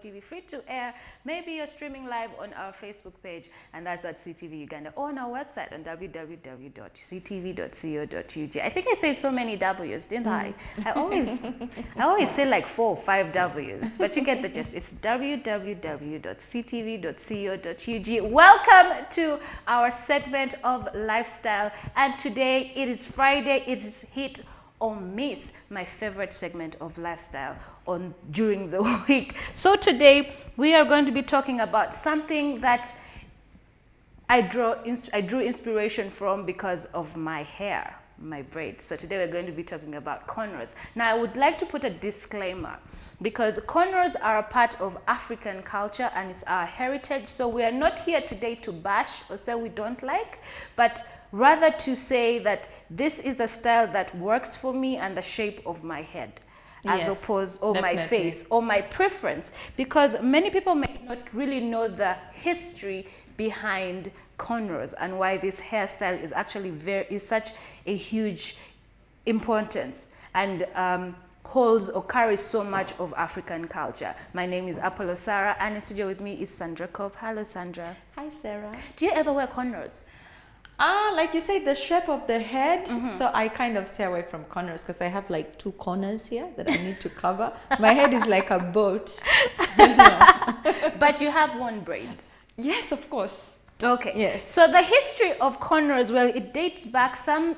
TV free to air. Maybe you're streaming live on our Facebook page, and that's at CTV Uganda, or on our website on www.ctv.co.ug. I think I said so many W's, didn't I? I always say like 4 or 5 W's, but you get the gist. It's www.ctv.co.ug. Welcome to our segment of lifestyle, and today it is Friday. It is hit or miss, my favorite segment of lifestyle on during the week. So today we are going to be talking about something that I drew inspiration from because of my hair, my braids. So today we're going to be talking about cornrows. Now I would like to put a disclaimer because cornrows are a part of African culture and it's our heritage. So we are not here today to bash or say we don't like, but rather to say that this is a style that works for me and the shape of my head, as opposed, or definitely my face, or my preference, because many people may not really know the history behind cornrows and why this hairstyle is actually is such a huge importance and holds or carries so much of African culture. My name is Apollo Sarah, and in studio with me is Sandra Kov. Hello, Sandra. Hi, Sarah. Do you ever wear cornrows? Like you said, the shape of the head, so I kind of stay away from corners because I have like 2 corners here that I need to cover. My head is like a boat. So, But you have worn braids. Yes, of course. Okay. Yes. So the history of cornrows, well, it dates back, some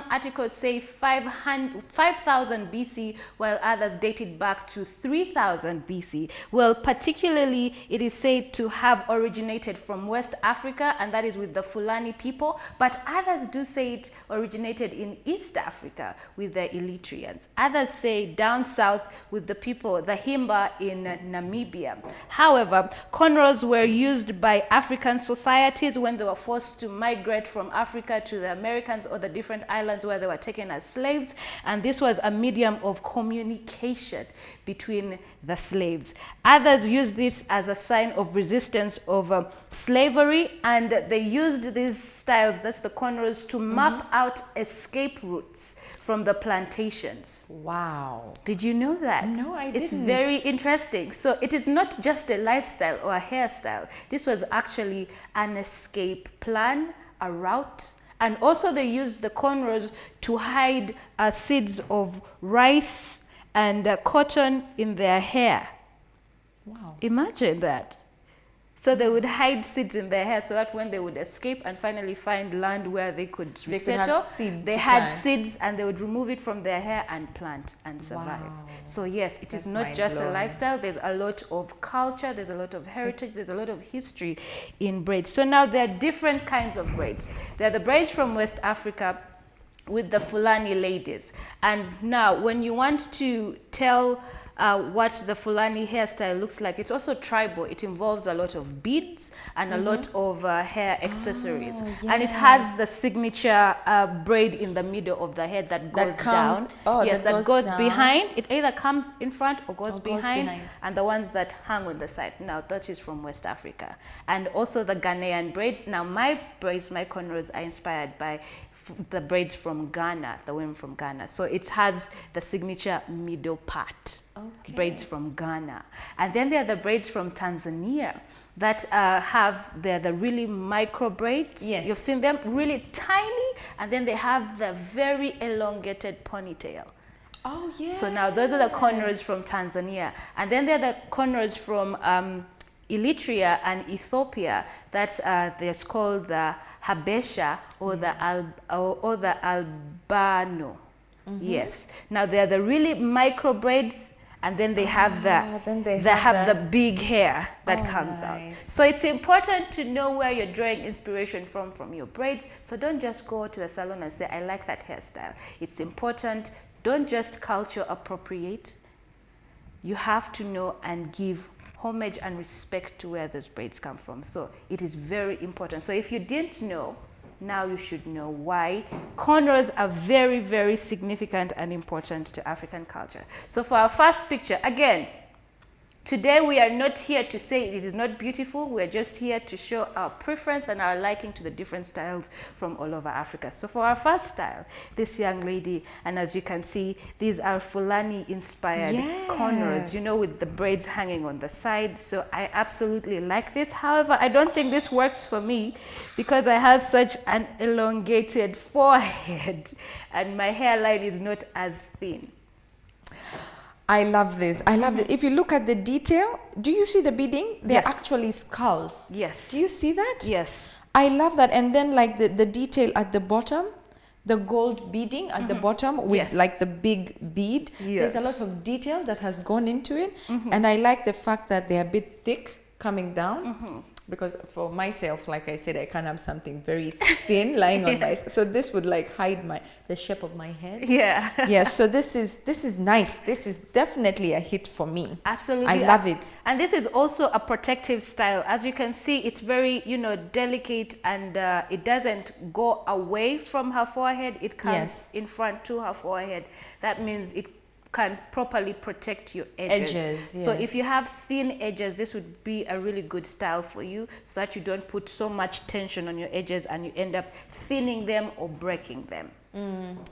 articles say 5,000 BC, while others date it back to 3,000 BC. Well, particularly, it is said to have originated from West Africa, and that is with the Fulani people, but others do say it originated in East Africa with the Elytrians. Others say down south with the people, the Himba in Namibia. However, cornrows were used by African societies when they were forced to migrate from Africa to the Americans or the different islands where they were taken as slaves, and this was a medium of communication between the slaves. Others used this as a sign of resistance of slavery, and they used these styles, that's the cornrows, to map out escape routes from the plantations. Wow. Did you know that? No, I didn't. It's very interesting. So it is not just a lifestyle or a hairstyle. This was actually an escape plan, a route. And also they used the cornrows to hide seeds of rice and cotton in their hair. Wow. Imagine that. So they would hide seeds in their hair so that when they would escape and finally find land where they could resettle, they had seeds and they would remove it from their hair and plant and survive. Wow. So yes, it is not just a lifestyle. There's a lot of culture, there's a lot of heritage, there's a lot of history in braids. So now there are different kinds of braids. There are the braids from West Africa with the Fulani ladies. And now when you want to tell what the Fulani hairstyle looks like, it's also tribal. It involves a lot of beads and a lot of hair accessories. Yes. And it has the signature braid in the middle of the head that goes down. Yes, that goes down. Behind. It either comes in front or goes behind. And the ones that hang on the side. Now, that is from West Africa. And also the Ghanaian braids. Now, my braids, my cornrows are inspired by the braids from Ghana, the women from Ghana. So it has the signature middle part. Okay. Braids from Ghana. And then there are the braids from Tanzania that they're the really micro braids. Yes. You've seen them, really tiny, and then they have the very elongated ponytail. Oh, yeah. So now those are the cornrows from Tanzania. And then there are the cornrows from Eritrea and Ethiopia that there's called the Habesha or the Albano. Yes. Now they're the really micro braids, and then they have the big hair that comes out. So it's important to know where you're drawing inspiration from your braids. So don't just go to the salon and say, I like that hairstyle. It's important. Don't just culture appropriate. You have to know and give homage and respect to where those braids come from. So it is very important. So if you didn't know, now you should know why cornrows are very, very significant and important to African culture. So for our first picture, again, Today we are not here to say it is not beautiful. We're just here to show our preference and our liking to the different styles from all over Africa. So for our first style, this young lady, and as you can see, these are Fulani inspired cornrows, you know, with the braids hanging on the side. So I absolutely like this. However, I don't think this works for me because I have such an elongated forehead and my hairline is not as thin. I love this. I love it. If you look at the detail, do you see the beading? They're actually skulls. Yes. Do you see that? Yes. I love that. And then like the detail at the bottom, the gold beading at the bottom with like the big bead. There's a lot of detail that has gone into it. And I like the fact that they're a bit thick coming down. Because for myself, like I said, I can't have something very thin lying on my, so this would like hide the shape of my head. Yeah. Yes, so this is nice. This is definitely a hit for me. Absolutely. I love it. And this is also a protective style. As you can see, it's very, you know, delicate and it doesn't go away from her forehead. It comes in front to her forehead. That means it can properly protect your edges. So if you have thin edges, this would be a really good style for you so that you don't put so much tension on your edges and you end up thinning them or breaking them.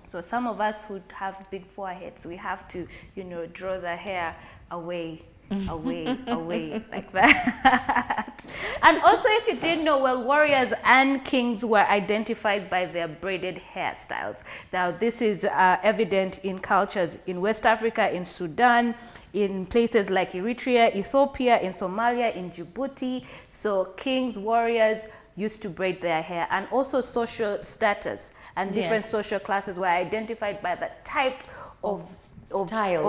So some of us who have big foreheads, we have to, you know, draw the hair away like that. And also, if you didn't know, well, warriors and kings were identified by their braided hairstyles. Now this is evident in cultures in West Africa, in Sudan, in places like Eritrea, Ethiopia, in Somalia, in Djibouti. So kings, warriors used to braid their hair, and also social status and different social classes were identified by the type of style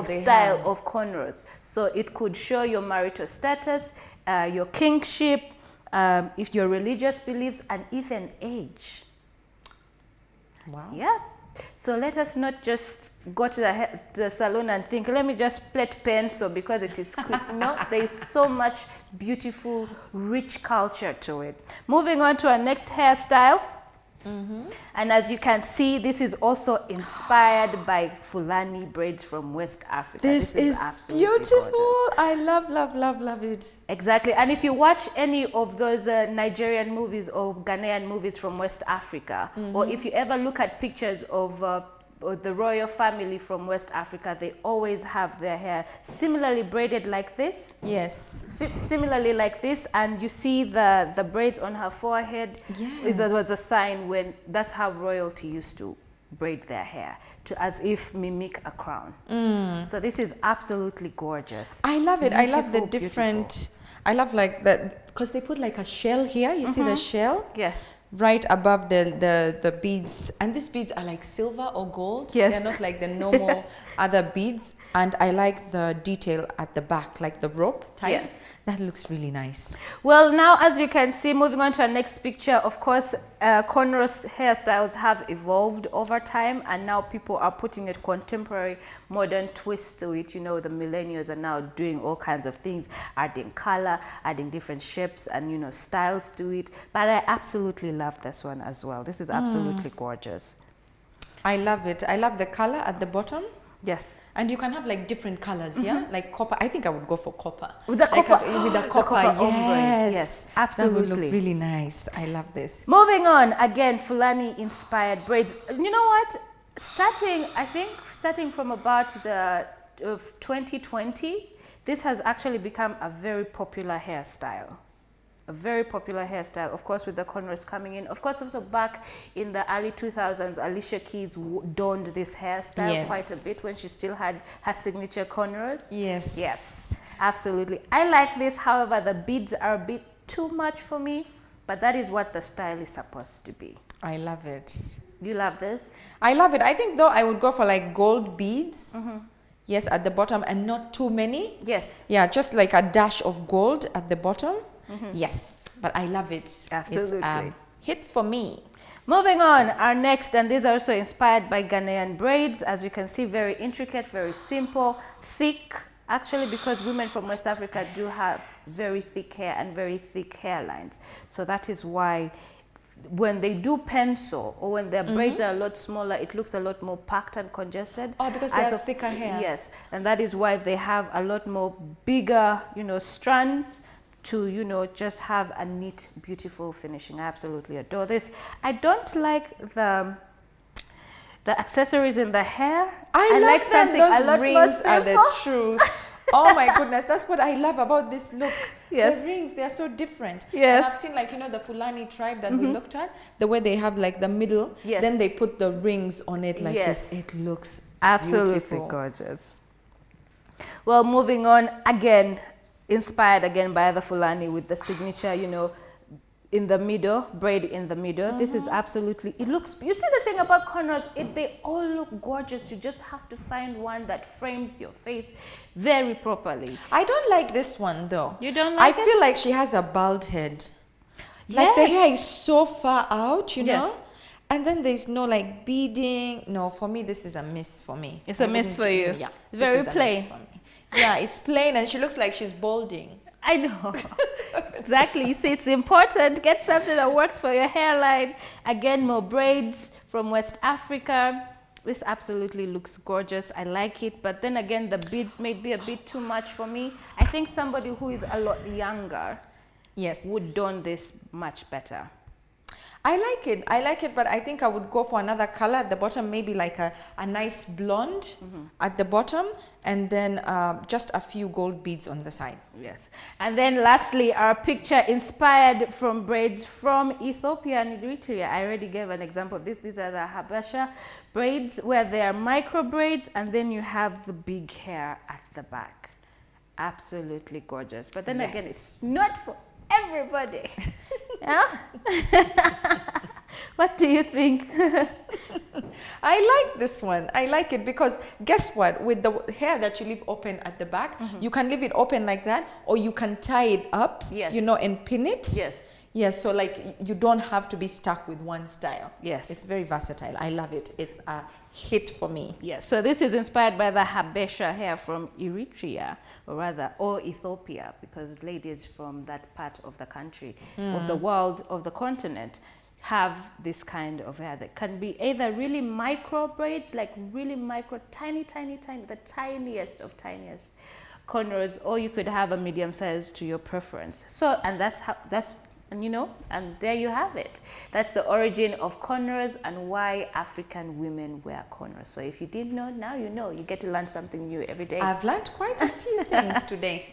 of cornrows. So it could show your marital status, your kingship, if your religious beliefs, and even age. Wow. Yeah. So let us not just go to the salon and think, let me just plait pencil because it is quick. No, there is so much beautiful, rich culture to it. Moving on to our next hairstyle. And as you can see, this is also inspired by Fulani braids from West Africa. This is beautiful. Gorgeous. I love it. Exactly. And if you watch any of those Nigerian movies or Ghanaian movies from West Africa, or if you ever look at pictures of the royal family from West Africa, they always have their hair similarly braided like this. Yes. Similarly like this, and you see the braids on her forehead. Yes. That was a sign when that's how royalty used to braid their hair, to as if mimic a crown. So this is absolutely gorgeous. I love it. I love the Beautiful, different. I love like that because they put like a shell here. You see the shell? Yes. Right above the beads, and these beads are like silver or gold. Yes. They're not like the normal other beads. And I like the detail at the back, like the rope type. Yes. That looks really nice. Well, now as you can see, moving on to our next picture, of course, cornrows hairstyles have evolved over time, and now people are putting a contemporary modern twist to it. You know, the millennials are now doing all kinds of things, adding color, adding different shapes and, you know, styles to it. But I absolutely love this one as well. This is absolutely gorgeous. I love it. I love the color at the bottom. Yes. And you can have like different colors, yeah? Like copper. I think I would go for copper. With the like copper. with the copper, ombre. yes. Yes, absolutely. That would look really nice. I love this. Moving on, again, Fulani inspired braids. You know what? Starting from about the 2020, this has actually become a very popular hairstyle. A very popular hairstyle, of course, with the cornrows coming in. Of course, also back in the early 2000s, Alicia Keys donned this hairstyle quite a bit when she still had her signature cornrows. Yes. Yes, absolutely. I like this. However, the beads are a bit too much for me, but that is what the style is supposed to be. I love it. You love this? I love it. I think though I would go for like gold beads. Yes, at the bottom, and not too many. Yes. Yeah, just like a dash of gold at the bottom. Yes, but I love it. Absolutely. It's hit for me. Moving on, our next, and these are also inspired by Ghanaian braids. As you can see, very intricate, very simple, thick. Actually, because women from West Africa do have very thick hair and very thick hairlines. So that is why when they do pencil or when their braids are a lot smaller, it looks a lot more packed and congested. Oh, because they have thicker hair. Yes, and that is why they have a lot more bigger, strands to, just have a neat, beautiful finishing. I absolutely adore this. I don't like the accessories in the hair. I love like them. something a Those lot rings more are the truth. Oh my goodness, that's what I love about this look. Yes. The rings, they're so different. Yes. And I've seen the Fulani tribe that we looked at, the way they have like the middle, then they put the rings on it like this. It looks absolutely beautiful. Gorgeous. Well, moving on, again, inspired again by the Fulani with the signature, in the middle, braid in the middle. This is absolutely, it looks, you see the thing about cornrows, they all look gorgeous. You just have to find one that frames your face very properly. I don't like this one though. You don't like it? I feel like she has a bald head. Like the hair is so far out, you know? And then there's no like beading. No, for me, this is a miss for me. It's a miss for you. Yeah. Very plain. For me. Yeah, it's plain and she looks like she's balding. I know. Exactly. You see, it's important. Get something that works for your hairline. Again, more braids from West Africa. This absolutely looks gorgeous. I like it. But then again, the beads may be a bit too much for me. I think somebody who is a lot younger would don this much better. I like it, but I think I would go for another color at the bottom, maybe like a nice blonde at the bottom, and then just a few gold beads on the side. Yes. And then lastly, our picture inspired from braids from Ethiopia and Eritrea. I already gave an example of this. These are the Habesha braids, where they are micro braids, and then you have the big hair at the back. Absolutely gorgeous. But then again, it's not for everybody. Yeah? What do you think? I like this one. I like it because guess what? With the hair that you leave open at the back, you can leave it open like that, or you can tie it up, and pin it. Yes. Yes, so like you don't have to be stuck with one style. Yes. It's very versatile. I love it. It's a hit for me. Yes, so this is inspired by the Habesha hair from Eritrea, or Ethiopia, because ladies from that part of the country, of the world, of the continent, have this kind of hair that can be either really micro braids, like really micro, tiny, the tiniest of tiniest cornrows, or you could have a medium size to your preference. So, and and there you have it. That's the origin of cornrows and why African women wear cornrows. So if you didn't know, now you know. You get to learn something new every day. I've learned quite a few things today.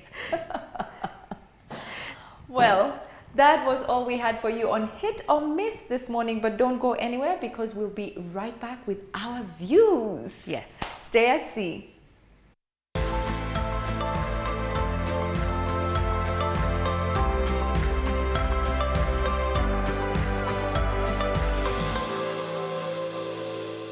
Well, that was all we had for you on Hit or Miss this morning, but don't go anywhere because we'll be right back with our views. Yes. Stay at sea.